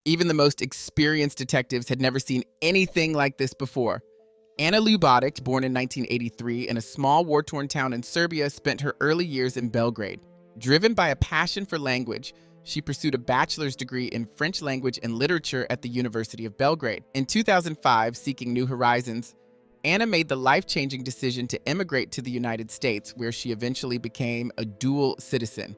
Even the most experienced detectives had never seen anything like this before. Anna Ljubotic, born in 1983 in a small war-torn town in Serbia, spent her early years in Belgrade. Driven by a passion for language, she pursued a bachelor's degree in French language and literature at the University of Belgrade. In 2005, seeking new horizons, Anna made the life-changing decision to immigrate to the United States, where she eventually became a dual citizen.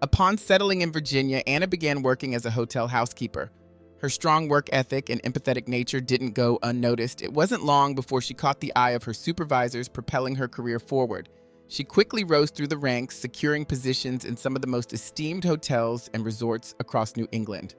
Upon settling in Virginia, Anna began working as a hotel housekeeper. Her strong work ethic and empathetic nature didn't go unnoticed. It wasn't long before she caught the eye of her supervisors, propelling her career forward. She quickly rose through the ranks, securing positions in some of the most esteemed hotels and resorts across New England.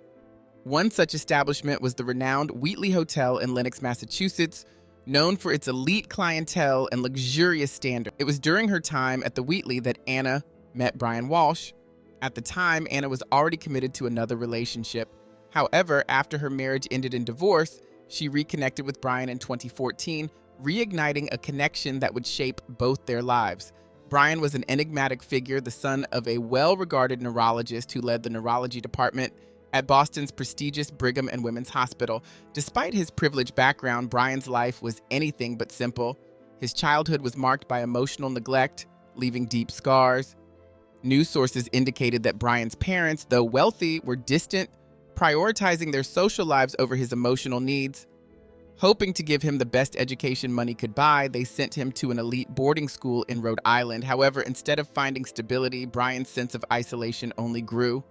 One such establishment was the renowned Wheatley Hotel in Lenox, Massachusetts, known for its elite clientele and luxurious standards. It was during her time at the Wheatley that Anna met Brian Walsh. At the time, Anna was already committed to another relationship. However, after her marriage ended in divorce, she reconnected with Brian in 2014, reigniting a connection that would shape both their lives. Brian was an enigmatic figure, the son of a well-regarded neurologist who led the neurology department at Boston's prestigious Brigham and Women's Hospital. Despite his privileged background, Brian's life was anything but simple. His childhood was marked by emotional neglect, leaving deep scars. News sources indicated that Brian's parents, though wealthy, were distant, prioritizing their social lives over his emotional needs. Hoping to give him the best education money could buy, they sent him to an elite boarding school in Rhode Island. However, instead of finding stability, Brian's sense of isolation only grew.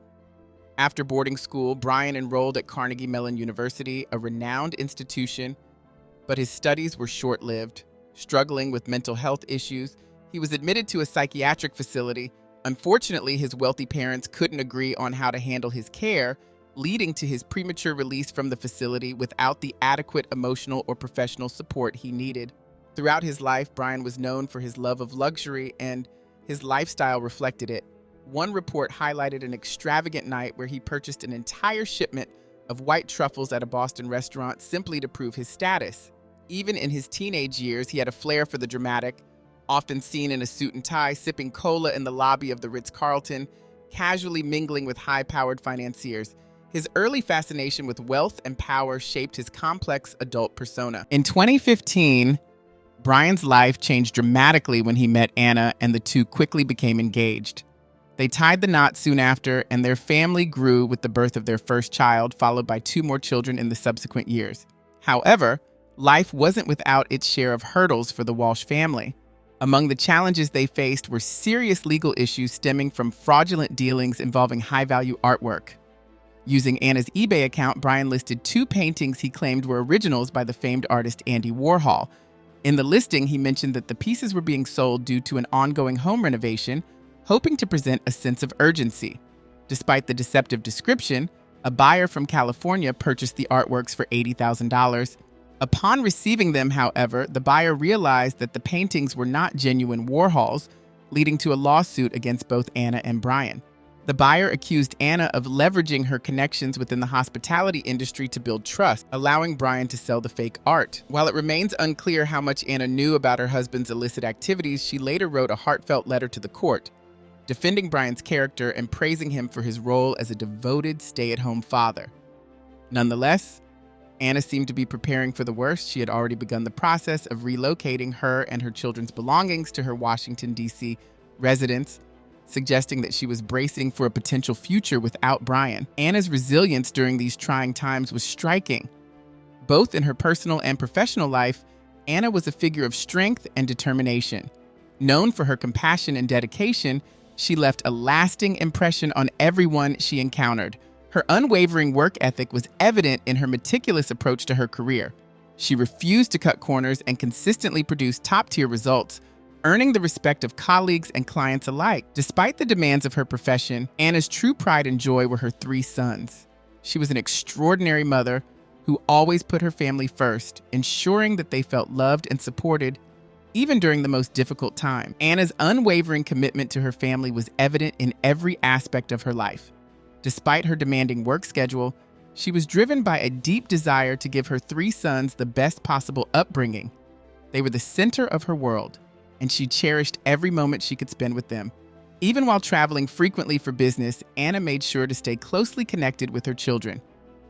After boarding school, Brian enrolled at Carnegie Mellon University, a renowned institution, but his studies were short-lived. Struggling with mental health issues, he was admitted to a psychiatric facility. Unfortunately, his wealthy parents couldn't agree on how to handle his care, leading to his premature release from the facility without the adequate emotional or professional support he needed. Throughout his life, Brian was known for his love of luxury, and his lifestyle reflected it. One report highlighted an extravagant night where he purchased an entire shipment of white truffles at a Boston restaurant simply to prove his status. Even in his teenage years, he had a flair for the dramatic, often seen in a suit and tie, sipping cola in the lobby of the Ritz-Carlton, casually mingling with high-powered financiers. His early fascination with wealth and power shaped his complex adult persona. In 2015, Brian's life changed dramatically when he met Anna, and the two quickly became engaged. They tied the knot soon after, and their family grew with the birth of their first child, followed by 2 more children in the subsequent years. However, life wasn't without its share of hurdles for the Walsh family. Among the challenges they faced were serious legal issues stemming from fraudulent dealings involving high-value artwork. Using Anna's eBay account, Brian listed 2 paintings he claimed were originals by the famed artist Andy Warhol. In the listing, he mentioned that the pieces were being sold due to an ongoing home renovation, hoping to present a sense of urgency. Despite the deceptive description, a buyer from California purchased the artworks for $80,000. Upon receiving them, however, the buyer realized that the paintings were not genuine Warhols, leading to a lawsuit against both Anna and Brian. The buyer accused Anna of leveraging her connections within the hospitality industry to build trust, allowing Brian to sell the fake art. While it remains unclear how much Anna knew about her husband's illicit activities, she later wrote a heartfelt letter to the court, defending Brian's character and praising him for his role as a devoted stay-at-home father. Nonetheless, Anna seemed to be preparing for the worst. She had already begun the process of relocating her and her children's belongings to her Washington, D.C. residence, suggesting that she was bracing for a potential future without Brian. Anna's resilience during these trying times was striking. Both in her personal and professional life, Anna was a figure of strength and determination. Known for her compassion and dedication, she left a lasting impression on everyone she encountered. Her unwavering work ethic was evident in her meticulous approach to her career. She refused to cut corners and consistently produced top-tier results, earning the respect of colleagues and clients alike. Despite the demands of her profession, Anna's true pride and joy were her 3 sons. She was an extraordinary mother who always put her family first, ensuring that they felt loved and supported even during the most difficult time. Anna's unwavering commitment to her family was evident in every aspect of her life. Despite her demanding work schedule, she was driven by a deep desire to give her 3 sons the best possible upbringing. They were the center of her world, and she cherished every moment she could spend with them. Even while traveling frequently for business, Anna made sure to stay closely connected with her children.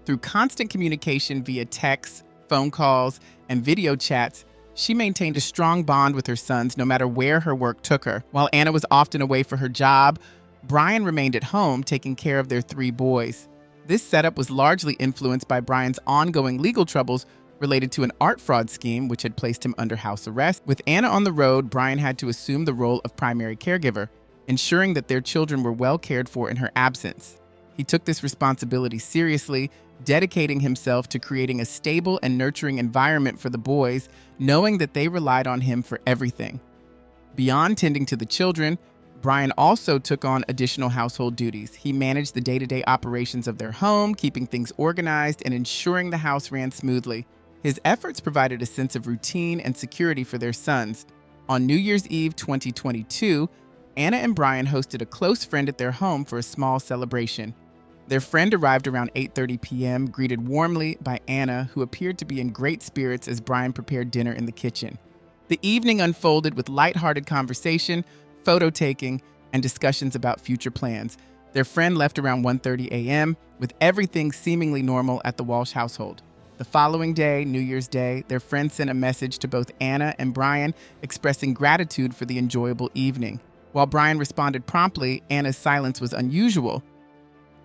Through constant communication via texts, phone calls, and video chats, she maintained a strong bond with her sons no matter where her work took her. While Anna was often away for her job, Brian remained at home taking care of their 3 boys. This setup was largely influenced by Brian's ongoing legal troubles related to an art fraud scheme which had placed him under house arrest. With Anna on the road, Brian had to assume the role of primary caregiver, ensuring that their children were well cared for in her absence. He took this responsibility seriously, dedicating himself to creating a stable and nurturing environment for the boys, knowing that they relied on him for everything. Beyond tending to the children, Brian also took on additional household duties. He managed the day-to-day operations of their home, keeping things organized and ensuring the house ran smoothly. His efforts provided a sense of routine and security for their sons. On New Year's Eve 2022, Anna and Brian hosted a close friend at their home for a small celebration. Their friend arrived around 8:30 p.m., greeted warmly by Anna, who appeared to be in great spirits as Brian prepared dinner in the kitchen. The evening unfolded with lighthearted conversation, photo taking, and discussions about future plans. Their friend left around 1:30 a.m., with everything seemingly normal at the Walsh household. The following day, New Year's Day, their friend sent a message to both Anna and Brian expressing gratitude for the enjoyable evening. While Brian responded promptly, Anna's silence was unusual.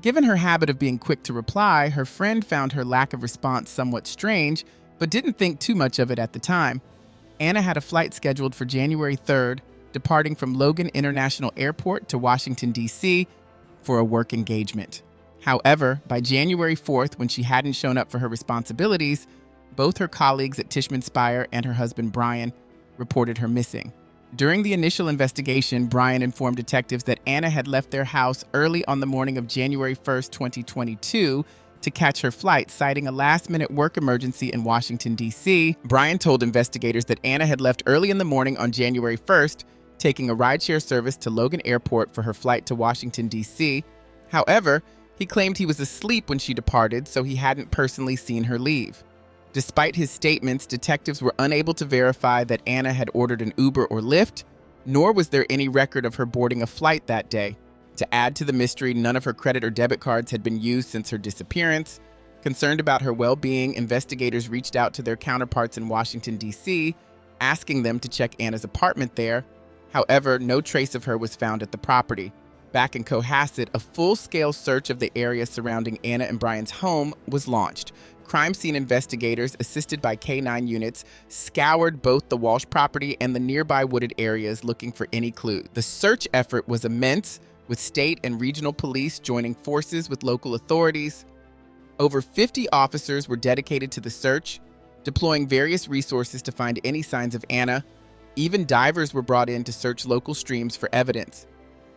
Given her habit of being quick to reply, her friend found her lack of response somewhat strange, but didn't think too much of it at the time. Anna had a flight scheduled for January 3rd, departing from Logan International Airport to Washington, D.C. for a work engagement. However, by January 4th, when she hadn't shown up for her responsibilities, both her colleagues at Tishman Speyer and her husband Brian reported her missing. During the initial investigation, Brian informed detectives that Anna had left their house early on the morning of January 1st, 2022, to catch her flight, citing a last-minute work emergency in Washington, D.C. Brian told investigators that Anna had left early in the morning on January 1st, taking a rideshare service to Logan Airport for her flight to Washington, D.C. However, he claimed he was asleep when she departed, so he hadn't personally seen her leave. Despite his statements, detectives were unable to verify that Anna had ordered an Uber or Lyft, nor was there any record of her boarding a flight that day. To add to the mystery, none of her credit or debit cards had been used since her disappearance. Concerned about her well-being, investigators reached out to their counterparts in Washington, D.C., asking them to check Anna's apartment there. However, no trace of her was found at the property. Back in Cohasset, a full-scale search of the area surrounding Anna and Brian's home was launched. Crime scene investigators, assisted by K-9 units, scoured both the Walsh property and the nearby wooded areas looking for any clue. The search effort was immense, with state and regional police joining forces with local authorities. Over 50 officers were dedicated to the search, deploying various resources to find any signs of Anna. Even divers were brought in to search local streams for evidence.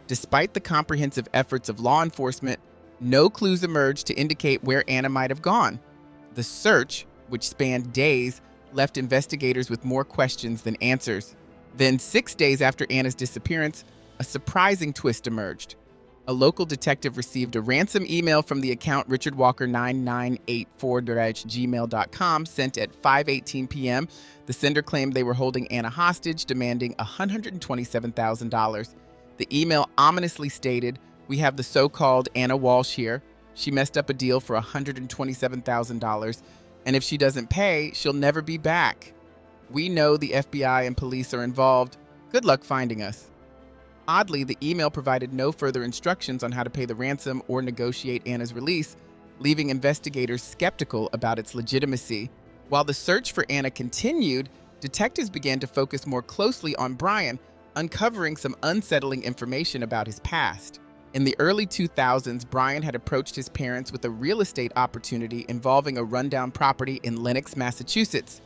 Despite the comprehensive efforts of law enforcement, no clues emerged to indicate where Anna might have gone. The search, which spanned days, left investigators with more questions than answers. Then, 6 days after Anna's disappearance, a surprising twist emerged. A local detective received a ransom email from the account richardwalker9984@gmail.com sent at 5:18 p.m. The sender claimed they were holding Anna hostage, demanding $127,000. The email ominously stated, "We have the so-called Anna Walsh here. She messed up a deal for $127,000, and if she doesn't pay, she'll never be back. We know the FBI and police are involved. Good luck finding us." Oddly, the email provided no further instructions on how to pay the ransom or negotiate Anna's release, leaving investigators skeptical about its legitimacy. While the search for Anna continued, detectives began to focus more closely on Brian, uncovering some unsettling information about his past. In the early 2000s, Brian had approached his parents with a real estate opportunity involving a rundown property in Lenox, Massachusetts.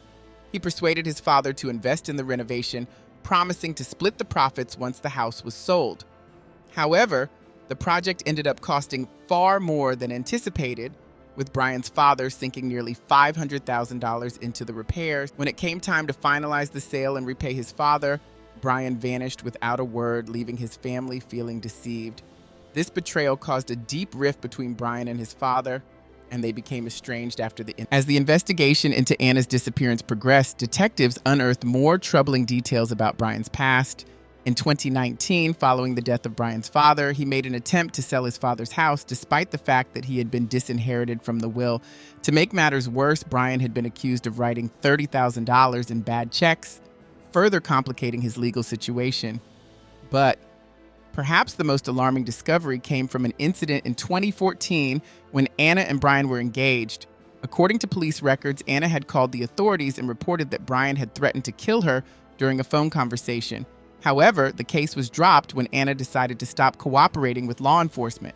He persuaded his father to invest in the renovation, promising to split the profits once the house was sold. However, the project ended up costing far more than anticipated, with Brian's father sinking nearly $500,000 into the repairs. When it came time to finalize the sale and repay his father, Brian vanished without a word, leaving his family feeling deceived. This betrayal caused a deep rift between Brian and his father, and they became estranged As the investigation into Anna's disappearance progressed, detectives unearthed more troubling details about Brian's past. In 2019, following the death of Brian's father, he made an attempt to sell his father's house despite the fact that he had been disinherited from the will. To make matters worse, Brian had been accused of writing $30,000 in bad checks, further complicating his legal situation. But perhaps the most alarming discovery came from an incident in 2014 when Anna and Brian were engaged. According to police records, Anna had called the authorities and reported that Brian had threatened to kill her during a phone conversation. However, the case was dropped when Anna decided to stop cooperating with law enforcement.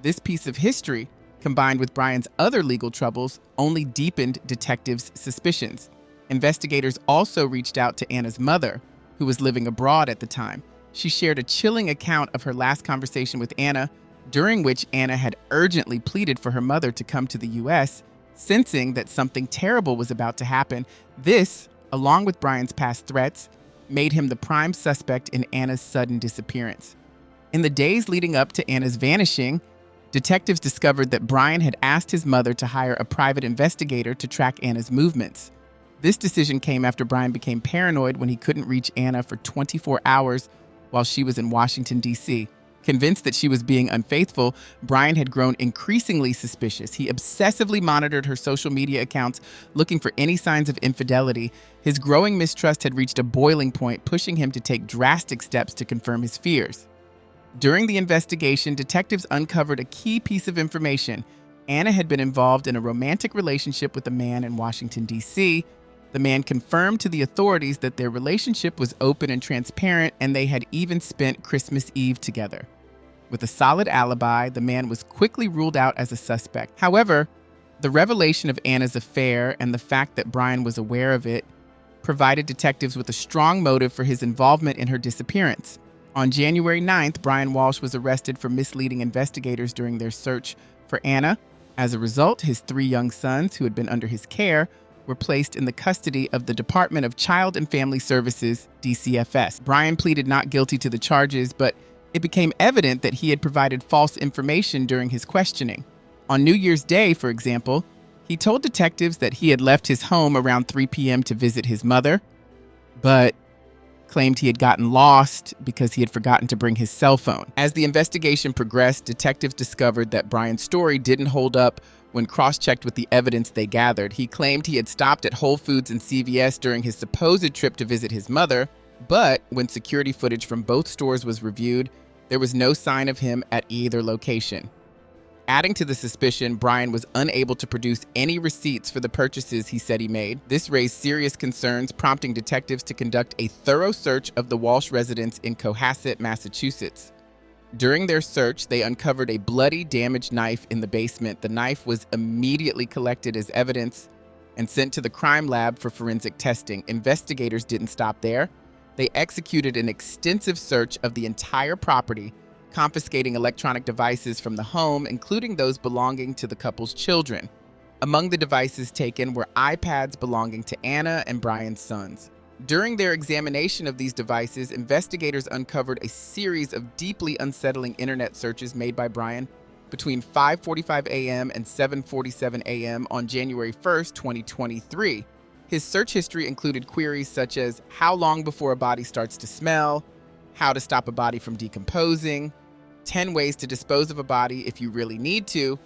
This piece of history, combined with Brian's other legal troubles, only deepened detectives' suspicions. Investigators also reached out to Anna's mother, who was living abroad at the time. She shared a chilling account of her last conversation with Anna, during which Anna had urgently pleaded for her mother to come to the U.S., sensing that something terrible was about to happen. This, along with Brian's past threats, made him the prime suspect in Anna's sudden disappearance. In the days leading up to Anna's vanishing, detectives discovered that Brian had asked his mother to hire a private investigator to track Anna's movements. This decision came after Brian became paranoid when he couldn't reach Anna for 24 hours while she was in Washington, D.C. Convinced that she was being unfaithful, Brian had grown increasingly suspicious. He obsessively monitored her social media accounts, looking for any signs of infidelity. His growing mistrust had reached a boiling point, pushing him to take drastic steps to confirm his fears. During the investigation, detectives uncovered a key piece of information. Anna had been involved in a romantic relationship with a man in Washington, D.C. The man confirmed to the authorities that their relationship was open and transparent, and they had even spent Christmas Eve together. With a solid alibi, the man was quickly ruled out as a suspect. However, the revelation of Anna's affair and the fact that Brian was aware of it provided detectives with a strong motive for his involvement in her disappearance. On January 9th, Brian Walsh was arrested for misleading investigators during their search for Anna. As a result, his 3 young sons, who had been under his care, were placed in the custody of the Department of Child and Family Services, DCFS. Brian pleaded not guilty to the charges, but it became evident that he had provided false information during his questioning. On New Year's Day, for example, he told detectives that he had left his home around 3 p.m. to visit his mother, but claimed he had gotten lost because he had forgotten to bring his cell phone. As the investigation progressed, detectives discovered that Brian's story didn't hold up when cross-checked with the evidence they gathered. He claimed he had stopped at Whole Foods and CVS during his supposed trip to visit his mother, but when security footage from both stores was reviewed, there was no sign of him at either location. Adding to the suspicion, Brian was unable to produce any receipts for the purchases he said he made. This raised serious concerns, prompting detectives to conduct a thorough search of the Walsh residence in Cohasset, Massachusetts. During their search, they uncovered a bloody, damaged knife in the basement. The knife was immediately collected as evidence and sent to the crime lab for forensic testing. Investigators didn't stop there. They executed an extensive search of the entire property, confiscating electronic devices from the home, including those belonging to the couple's children. Among the devices taken were iPads belonging to Anna and Brian's sons. During their examination of these devices, investigators uncovered a series of deeply unsettling internet searches made by Brian between 5:45 a.m. and 7:47 a.m. on January 1st, 2023. His search history included queries such as how long before a body starts to smell, how to stop a body from decomposing, 10 ways to dispose of a body if you really need to,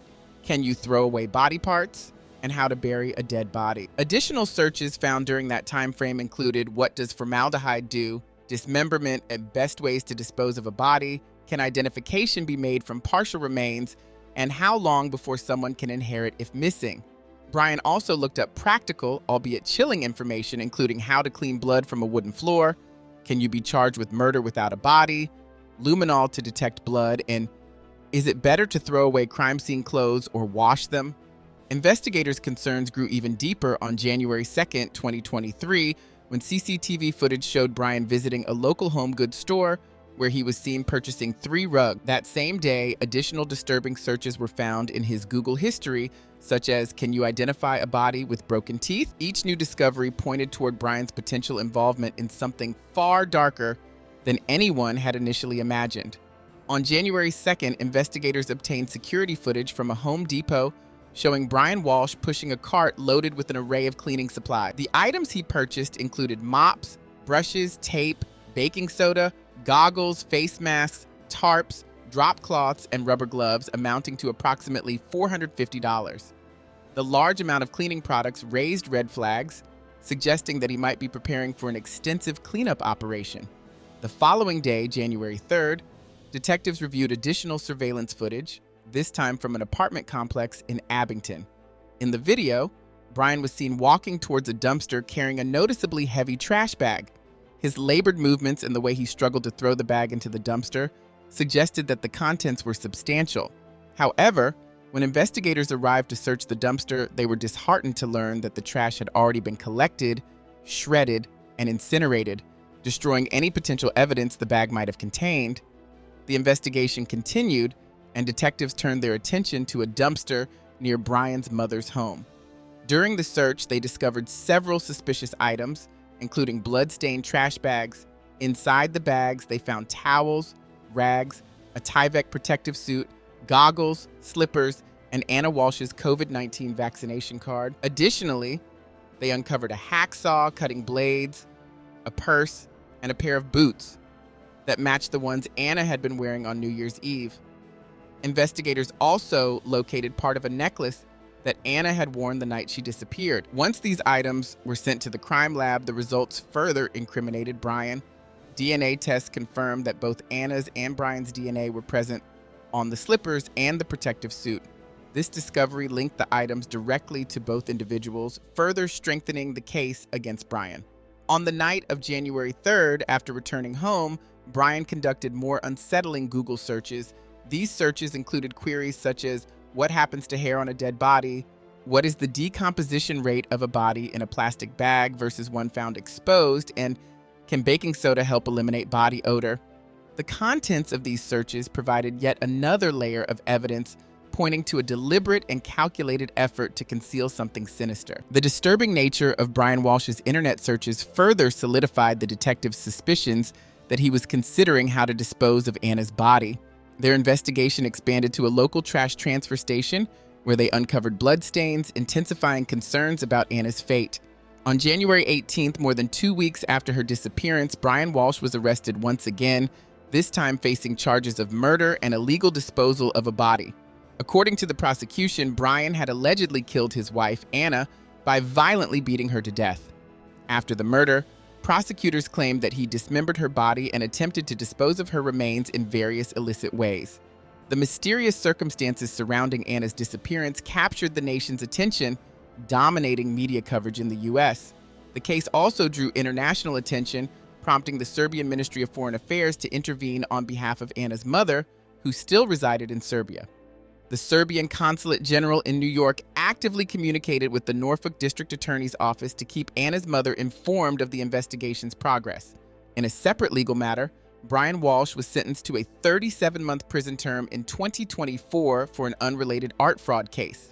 can you throw away body parts, and how to bury a dead body. Additional searches found during that time frame included what does formaldehyde do, dismemberment and best ways to dispose of a body, can identification be made from partial remains, and how long before someone can inherit if missing. Brian also looked up practical, albeit chilling information, including how to clean blood from a wooden floor, can you be charged with murder without a body, luminol to detect blood, and is it better to throw away crime scene clothes or wash them? Investigators' concerns grew even deeper on January 2nd, 2023, when CCTV footage showed Brian visiting a local home goods store where he was seen purchasing 3 rugs. That same day, additional disturbing searches were found in his Google history, such as can you identify a body with broken teeth? Each new discovery pointed toward Brian's potential involvement in something far darker than anyone had initially imagined. On January 2nd, investigators obtained security footage from a Home Depot showing Brian Walsh pushing a cart loaded with an array of cleaning supplies. The items he purchased included mops, brushes, tape, baking soda, goggles, face masks, tarps, drop cloths, and rubber gloves amounting to approximately $450. The large amount of cleaning products raised red flags, suggesting that he might be preparing for an extensive cleanup operation. The following day, January 3rd, detectives reviewed additional surveillance footage, this time from an apartment complex in Abington. In the video, Brian was seen walking towards a dumpster carrying a noticeably heavy trash bag. His labored movements and the way he struggled to throw the bag into the dumpster suggested that the contents were substantial. However, when investigators arrived to search the dumpster, they were disheartened to learn that the trash had already been collected, shredded, and incinerated, destroying any potential evidence the bag might have contained. The investigation continued, and detectives turned their attention to a dumpster near Brian's mother's home. During the search, they discovered several suspicious items, including blood-stained trash bags. Inside the bags, they found towels, rags, a Tyvek protective suit, goggles, slippers, and Anna Walsh's COVID-19 vaccination card. Additionally, they uncovered a hacksaw, cutting blades, a purse, and a pair of boots that matched the ones Anna had been wearing on New Year's Eve. Investigators also located part of a necklace that Anna had worn the night she disappeared. Once these items were sent to the crime lab, the results further incriminated Brian. DNA tests confirmed that both Anna's and Brian's DNA were present on the slippers and the protective suit. This discovery linked the items directly to both individuals, further strengthening the case against Brian. On the night of January 3rd, after returning home, Brian conducted more unsettling Google searches. These searches included queries such as, what happens to hair on a dead body? What is the decomposition rate of a body in a plastic bag versus one found exposed? And can baking soda help eliminate body odor? The contents of these searches provided yet another layer of evidence pointing to a deliberate and calculated effort to conceal something sinister. The disturbing nature of Brian Walsh's internet searches further solidified the detectives' suspicions that he was considering how to dispose of Anna's body. Their investigation expanded to a local trash transfer station where they uncovered bloodstains, intensifying concerns about Anna's fate. On January 18th, more than 2 weeks after her disappearance, Brian Walsh was arrested once again, this time facing charges of murder and illegal disposal of a body. According to the prosecution, Brian had allegedly killed his wife, Anna, by violently beating her to death. After the murder, prosecutors claimed that he dismembered her body and attempted to dispose of her remains in various illicit ways. The mysterious circumstances surrounding Anna's disappearance captured the nation's attention, dominating media coverage in the U.S. The case also drew international attention, prompting the Serbian Ministry of Foreign Affairs to intervene on behalf of Anna's mother, who still resided in Serbia. The Serbian Consulate General in New York actively communicated with the Norfolk District Attorney's Office to keep Anna's mother informed of the investigation's progress. In a separate legal matter, Brian Walsh was sentenced to a 37-month prison term in 2024 for an unrelated art fraud case.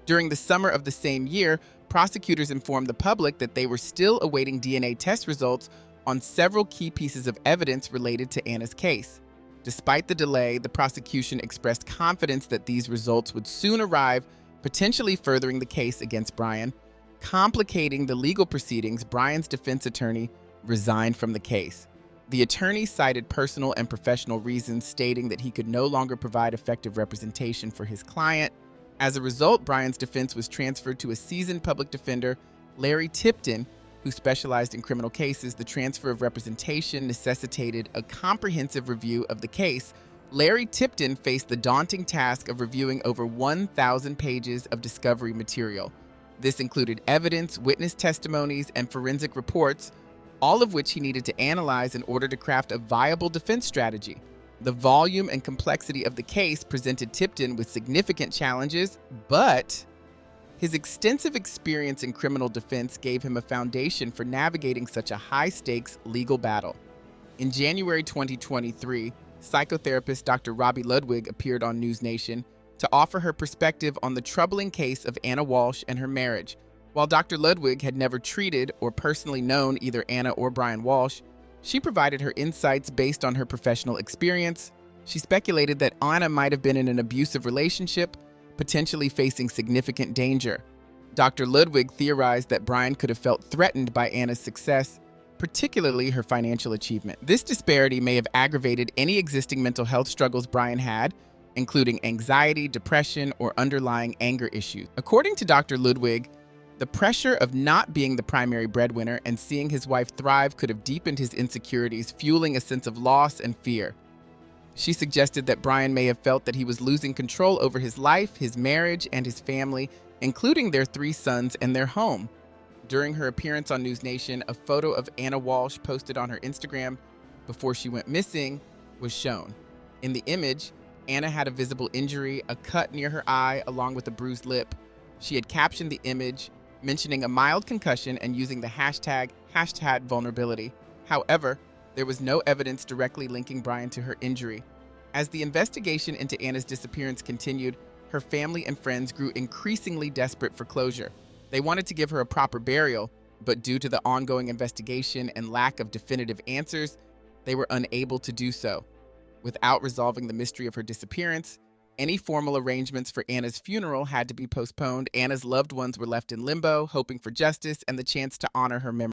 During the summer of the same year, prosecutors informed the public that they were still awaiting DNA test results on several key pieces of evidence related to Anna's case. Despite the delay, the prosecution expressed confidence that these results would soon arrive, potentially furthering the case against Brian. Complicating the legal proceedings, Brian's defense attorney resigned from the case. The attorney cited personal and professional reasons, stating that he could no longer provide effective representation for his client. As a result, Brian's defense was transferred to a seasoned public defender, Larry Tipton, who specialized in criminal cases. The transfer of representation necessitated a comprehensive review of the case. Larry Tipton faced the daunting task of reviewing over 1,000 pages of discovery material. This included evidence, witness testimonies, and forensic reports, all of which he needed to analyze in order to craft a viable defense strategy. The volume and complexity of the case presented Tipton with significant challenges, but his extensive experience in criminal defense gave him a foundation for navigating such a high-stakes legal battle. In January 2023, psychotherapist Dr. Robbie Ludwig appeared on News Nation to offer her perspective on the troubling case of Anna Walsh and her marriage. While Dr. Ludwig had never treated or personally known either Anna or Brian Walsh, she provided her insights based on her professional experience. She speculated that Anna might have been in an abusive relationship, potentially facing significant danger. Dr. Ludwig theorized that Brian could have felt threatened by Anna's success. particularly her financial achievement. This disparity may have aggravated any existing mental health struggles Brian had, including anxiety, depression, or underlying anger issues. According to Dr. Ludwig, the pressure of not being the primary breadwinner and seeing his wife thrive could have deepened his insecurities, fueling a sense of loss and fear. She suggested that Brian may have felt that he was losing control over his life, his marriage, and his family, including their 3 sons and their home. During her appearance on News Nation, a photo of Anna Walsh posted on her Instagram before she went missing was shown. In the image, Anna had a visible injury, a cut near her eye, along with a bruised lip. She had captioned the image, mentioning a mild concussion and using the hashtag vulnerability. However, there was no evidence directly linking Brian to her injury. As the investigation into Anna's disappearance continued, her family and friends grew increasingly desperate for closure. They wanted to give her a proper burial, but due to the ongoing investigation and lack of definitive answers, they were unable to do so. Without resolving the mystery of her disappearance, any formal arrangements for Anna's funeral had to be postponed. Anna's loved ones were left in limbo, hoping for justice and the chance to honor her memory.